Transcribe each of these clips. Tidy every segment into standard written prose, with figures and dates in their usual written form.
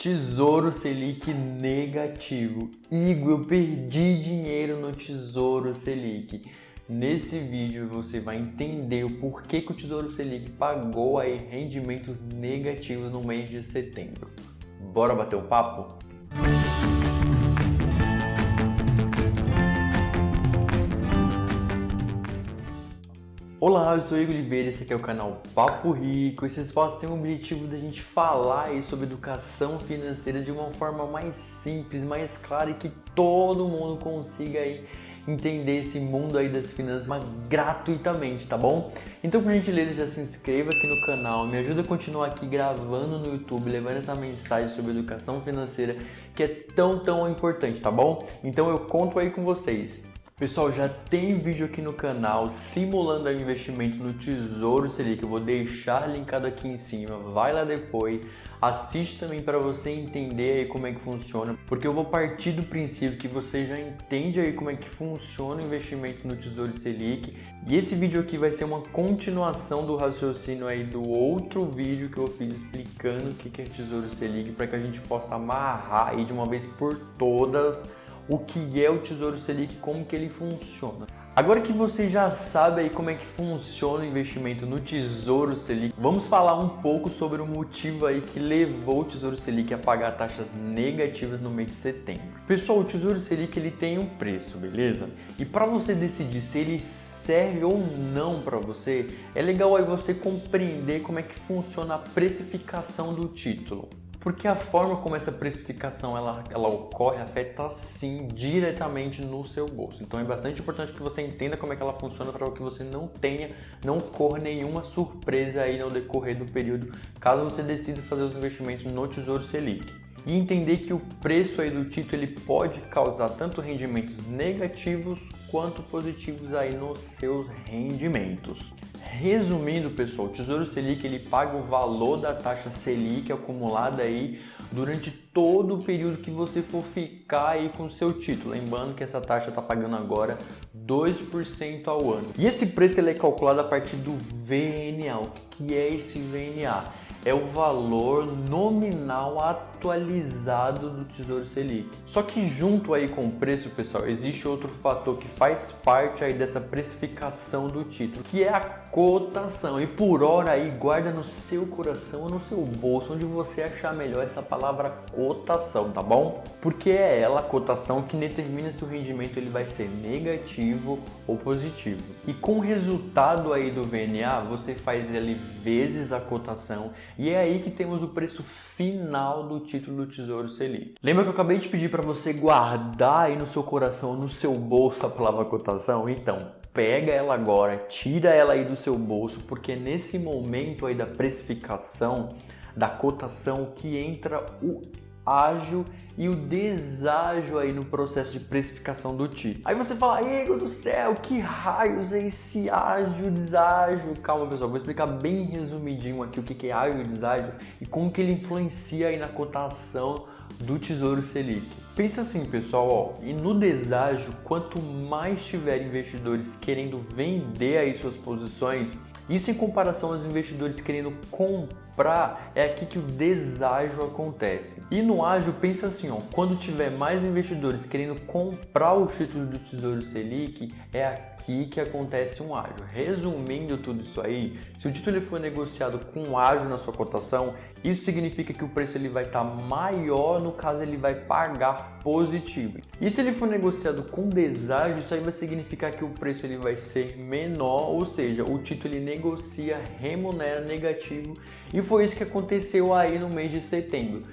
Tesouro Selic negativo. Igor, eu perdi dinheiro no Tesouro Selic. Nesse vídeo você vai entender o porquê que o Tesouro Selic pagou aí rendimentos negativos no mês de setembro. Bora bater o papo? Olá, eu sou Igor Oliveira, esse aqui é o canal Papo Rico. Esse espaço tem o objetivo da gente falar aí sobre educação financeira de uma forma mais simples, mais clara e que todo mundo consiga aí entender esse mundo aí das finanças gratuitamente, tá bom? Então, por gentileza, já se inscreva aqui no canal, me ajuda a continuar aqui gravando no YouTube, levando essa mensagem sobre educação financeira que é tão importante, tá bom? Então eu conto aí com vocês. Pessoal, já tem vídeo aqui no canal simulando o investimento no Tesouro Selic, eu vou deixar linkado aqui em cima, vai lá depois, assiste também para você entender aí como é que funciona, porque eu vou partir do princípio que você já entende aí como é que funciona o investimento no Tesouro Selic, e esse vídeo aqui vai ser uma continuação do raciocínio aí do outro vídeo que eu fiz explicando o que é Tesouro Selic, para que a gente possa amarrar aí de uma vez por todas o que é o Tesouro Selic, como que ele funciona. Agora que você já sabe aí como é que funciona o investimento no Tesouro Selic, vamos falar um pouco sobre o motivo aí que levou o Tesouro Selic a pagar taxas negativas no mês de setembro. Pessoal, o Tesouro Selic ele tem um preço, beleza? E para você decidir se ele serve ou não para você, é legal aí você compreender como é que funciona a precificação do título. Porque a forma como essa precificação ela ocorre afeta sim diretamente no seu bolso. Então é bastante importante que você entenda como é que ela funciona para que você não corra nenhuma surpresa aí no decorrer do período, caso você decida fazer os investimentos no Tesouro Selic. E entender que o preço aí do título ele pode causar tanto rendimentos negativos quanto positivos aí nos seus rendimentos. Resumindo, pessoal, o Tesouro Selic ele paga o valor da taxa Selic acumulada aí durante todo o período que você for ficar aí com o seu título. Lembrando que essa taxa está pagando agora 2% ao ano. E esse preço ele é calculado a partir do VNA. O que é esse VNA? É o valor nominal atualizado do Tesouro Selic. Só que junto aí com o preço, pessoal, existe outro fator que faz parte aí dessa precificação do título, que é a cotação. E por hora aí, guarda no seu coração ou no seu bolso, onde você achar melhor essa palavra cotação, tá bom? Porque é ela, a cotação, que determina se o rendimento ele vai ser negativo ou positivo. E com o resultado aí do VNA, você faz ele vezes a cotação, e é aí que temos o preço final do título do Tesouro Selic. Lembra que eu acabei de pedir para você guardar aí no seu coração, no seu bolso a palavra cotação? Então, pega ela agora, tira ela aí do seu bolso, porque nesse momento aí da precificação, da cotação, que entra o ágio e o deságio aí no processo de precificação do título. Aí você fala, Igor do céu, que raios é esse ágio, deságio? Calma, pessoal, vou explicar bem resumidinho aqui o que é ágio e deságio e como que ele influencia aí na cotação do Tesouro Selic. Pensa assim, pessoal, ó, e no deságio, quanto mais tiver investidores querendo vender aí suas posições, isso em comparação aos investidores querendo comprar, é aqui que o deságio acontece. E no ágio, pensa assim, ó, quando tiver mais investidores querendo comprar o título do Tesouro Selic, é aqui que acontece um ágio. Resumindo tudo isso aí, se o título for negociado com ágio na sua cotação, isso significa que o preço ele vai estar maior, no caso ele vai pagar positivo. E se ele for negociado com deságio, isso aí vai significar que o preço ele vai ser menor, ou seja, o título ele negocia, remunera negativo, e foi isso que aconteceu aí no mês de setembro.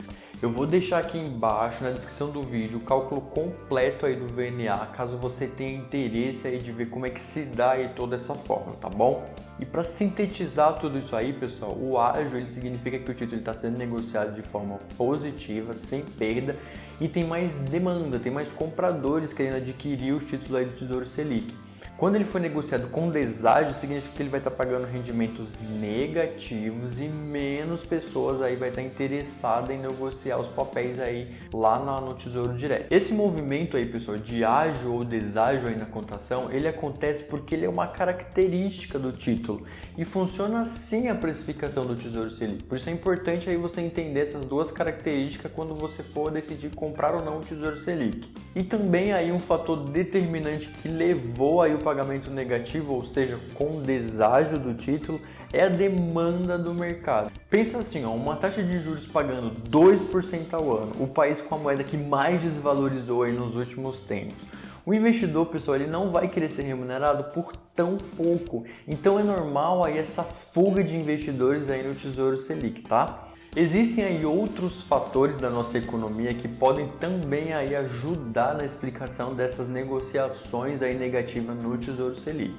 Eu vou deixar aqui embaixo na descrição do vídeo o cálculo completo aí do VNA, caso você tenha interesse aí de ver como é que se dá aí toda essa forma, tá bom? E para sintetizar tudo isso aí, pessoal, o ágio ele significa que o título está sendo negociado de forma positiva, sem perda, e tem mais demanda, tem mais compradores querendo adquirir o título aí do Tesouro Selic. Quando ele for negociado com deságio, significa que ele vai estar pagando rendimentos negativos e menos pessoas aí vai estar interessadas em negociar os papéis aí lá no Tesouro Direto. Esse movimento aí, pessoal, de ágio ou deságio aí na cotação, ele acontece porque ele é uma característica do título e funciona assim a precificação do Tesouro Selic. Por isso é importante aí você entender essas duas características quando você for decidir comprar ou não o Tesouro Selic. E também aí um fator determinante que levou aí o pagamento negativo, ou seja, com deságio do título, é a demanda do mercado. Pensa assim, ó, uma taxa de juros pagando 2% ao ano, o país com a moeda que mais desvalorizou aí nos últimos tempos. O investidor, pessoal, ele não vai querer ser remunerado por tão pouco. Então é normal aí essa fuga de investidores aí no Tesouro Selic, tá? Existem aí outros fatores da nossa economia que podem também aí ajudar na explicação dessas negociações aí negativas no Tesouro Selic.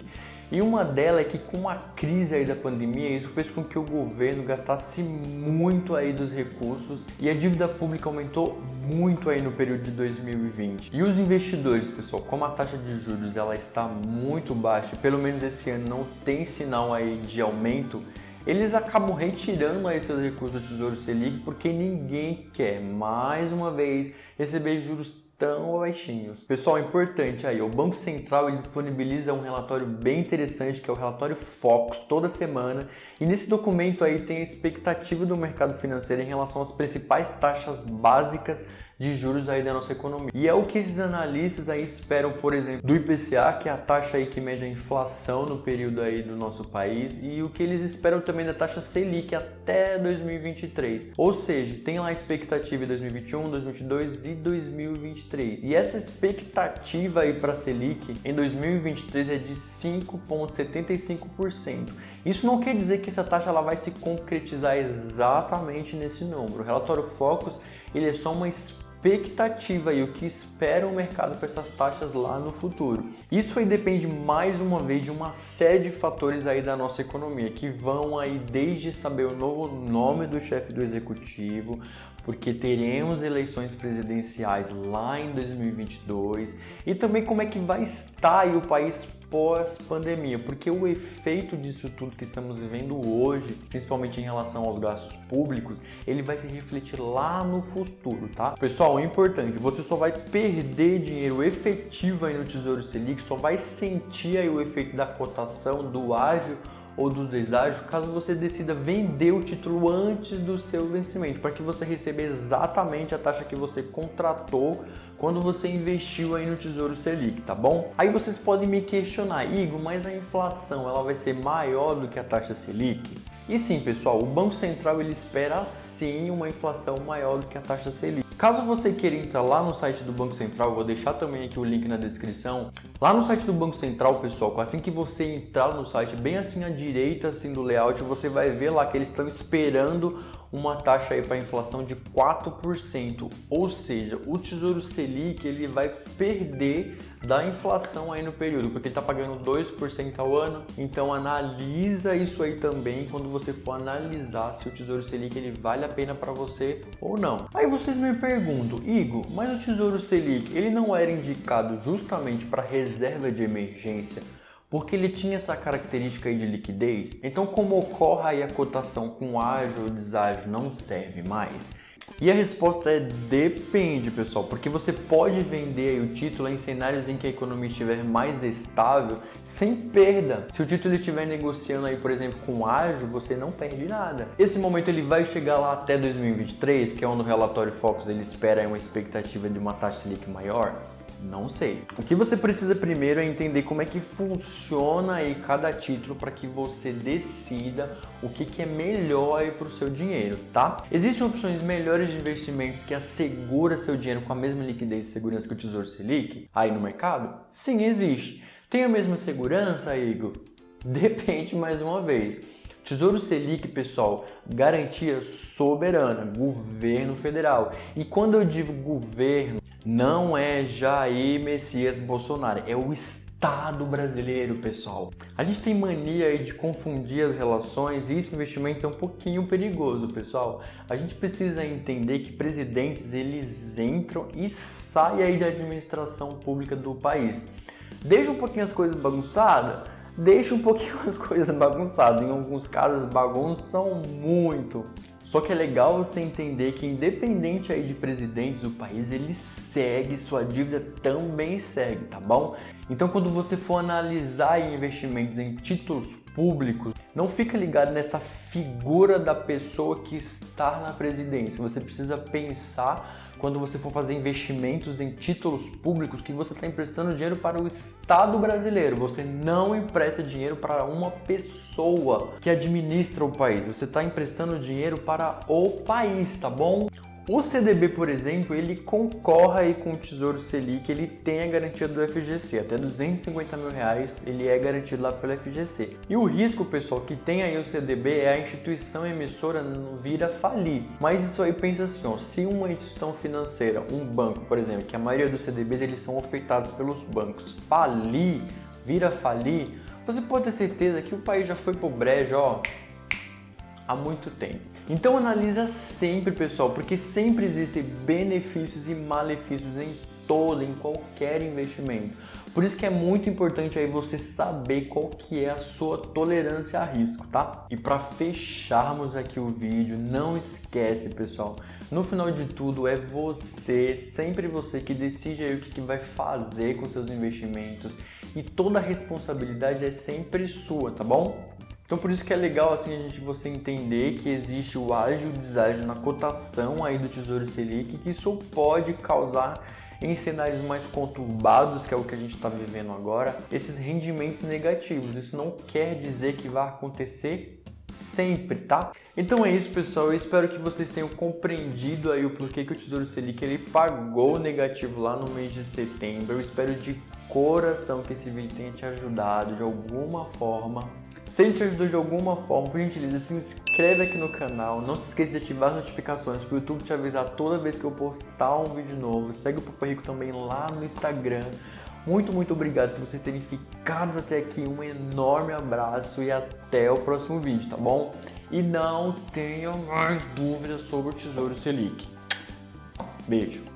E uma delas é que com a crise aí da pandemia, isso fez com que o governo gastasse muito aí dos recursos e a dívida pública aumentou muito aí no período de 2020. E os investidores, pessoal, como a taxa de juros ela está muito baixa, pelo menos esse ano não tem sinal aí de aumento, eles acabam retirando aí seus recursos do Tesouro Selic porque ninguém quer, mais uma vez, receber juros tão baixinhos. Pessoal, importante aí, o Banco Central ele disponibiliza um relatório bem interessante que é o relatório Focus toda semana e nesse documento aí tem a expectativa do mercado financeiro em relação às principais taxas básicas de juros aí da nossa economia. E é o que esses analistas aí esperam, por exemplo, do IPCA, que é a taxa aí que mede a inflação no período aí do nosso país, e o que eles esperam também da taxa Selic até 2023. Ou seja, tem lá a expectativa em 2021, 2022 e 2023. E essa expectativa aí para a Selic em 2023 é de 5,75%. Isso não quer dizer que essa taxa ela vai se concretizar exatamente nesse número. O relatório Focus ele é só uma expectativa e o que espera o mercado para essas taxas lá no futuro. Isso aí depende mais uma vez de uma série de fatores aí da nossa economia, que vão aí desde saber o novo nome do chefe do executivo, porque teremos eleições presidenciais lá em 2022 e também como é que vai estar aí o país pós-pandemia, porque o efeito disso tudo que estamos vivendo hoje, principalmente em relação aos gastos públicos, ele vai se refletir lá no futuro, tá? Pessoal, é importante, você só vai perder dinheiro efetivo aí no Tesouro Selic, só vai sentir aí o efeito da cotação, do ágio ou do deságio, caso você decida vender o título antes do seu vencimento, para que você receba exatamente a taxa que você contratou quando você investiu aí no Tesouro Selic, tá bom? Aí vocês podem me questionar, Igor, mas a inflação ela vai ser maior do que a taxa Selic? E sim, pessoal, o Banco Central ele espera sim uma inflação maior do que a taxa Selic. Caso você queira entrar lá no site do Banco Central, eu vou deixar também aqui o link na descrição. Lá no site do Banco Central, pessoal, assim que você entrar no site, bem assim à direita assim do layout, você vai ver lá que eles estão esperando uma taxa aí para inflação de 4%, ou seja, o Tesouro Selic ele vai perder da inflação aí no período, porque ele está pagando 2% ao ano, então analisa isso aí também quando você for analisar se o Tesouro Selic ele vale a pena para você ou não. Aí vocês me perguntam, Igor, mas o Tesouro Selic ele não era indicado justamente para reserva de emergência, porque ele tinha essa característica aí de liquidez? Então, como ocorre aí a cotação com ágio ou deságio não serve mais? E a resposta é depende, pessoal, porque você pode vender aí o título em cenários em que a economia estiver mais estável sem perda. Se o título estiver negociando aí, por exemplo, com ágio, você não perde nada. Esse momento ele vai chegar lá até 2023, que é onde o relatório Focus ele espera aí uma expectativa de uma taxa Selic maior? Não sei. O que você precisa primeiro é entender como é que funciona aí cada título para que você decida o que é melhor aí para o seu dinheiro, tá? Existem opções melhores de investimentos que assegura seu dinheiro com a mesma liquidez e segurança que o Tesouro Selic aí no mercado? Sim, existe. Tem a mesma segurança, Igor? Depende mais uma vez. Tesouro Selic, pessoal, garantia soberana, governo federal. E quando eu digo governo, não é Jair Messias Bolsonaro, é o Estado brasileiro, pessoal. A gente tem mania aí de confundir as relações e esse investimento é um pouquinho perigoso, pessoal. A gente precisa entender que presidentes, eles entram e saem aí da administração pública do país. Deixa um pouquinho as coisas bagunçadas? Deixa um pouquinho as coisas bagunçadas. Em alguns casos bagunçam muito. Só que é legal você entender que independente aí de presidentes, o país ele segue, sua dívida também segue, tá bom? Então quando você for analisar investimentos em títulos públicos, não fica ligado nessa figura da pessoa que está na presidência. Você precisa pensar quando você for fazer investimentos em títulos públicos que você está emprestando dinheiro para o Estado brasileiro. Você não empresta dinheiro para uma pessoa que administra o país. Você está emprestando dinheiro para o país, tá bom? O CDB, por exemplo, ele concorre aí com o Tesouro Selic, ele tem a garantia do FGC, até R$250 mil ele é garantido lá pelo FGC. E o risco, pessoal, que tem aí o CDB é a instituição emissora vir a falir. Mas isso aí pensa assim, ó, se uma instituição financeira, um banco, por exemplo, que a maioria dos CDBs eles são ofertados pelos bancos, vir a falir, você pode ter certeza que o país já foi pro brejo, ó, há muito tempo. Então analisa sempre, pessoal, porque sempre existem benefícios e malefícios em qualquer investimento. Por isso que é muito importante aí você saber qual que é a sua tolerância a risco, tá? E para fecharmos aqui o vídeo, não esquece, pessoal, no final de tudo é você, sempre você que decide aí o que vai fazer com seus investimentos e toda a responsabilidade é sempre sua, tá bom? Então por isso que é legal assim você entender que existe o ágio e o deságio na cotação aí do Tesouro Selic, que isso pode causar em cenários mais conturbados, que é o que a gente está vivendo agora, esses rendimentos negativos. Isso não quer dizer que vai acontecer sempre, tá? Então é isso, pessoal. Eu espero que vocês tenham compreendido aí o porquê que o Tesouro Selic ele pagou negativo lá no mês de setembro. Eu espero de coração que esse vídeo tenha te ajudado de alguma forma. Se ele te ajudou de alguma forma, por gentileza, se inscreve aqui no canal. Não se esqueça de ativar as notificações para o YouTube te avisar toda vez que eu postar um vídeo novo. Segue o Papo Rico também lá no Instagram. Muito obrigado por vocês terem ficado até aqui. Um enorme abraço e até o próximo vídeo, tá bom? E não tenham mais dúvidas sobre o Tesouro Selic. Beijo!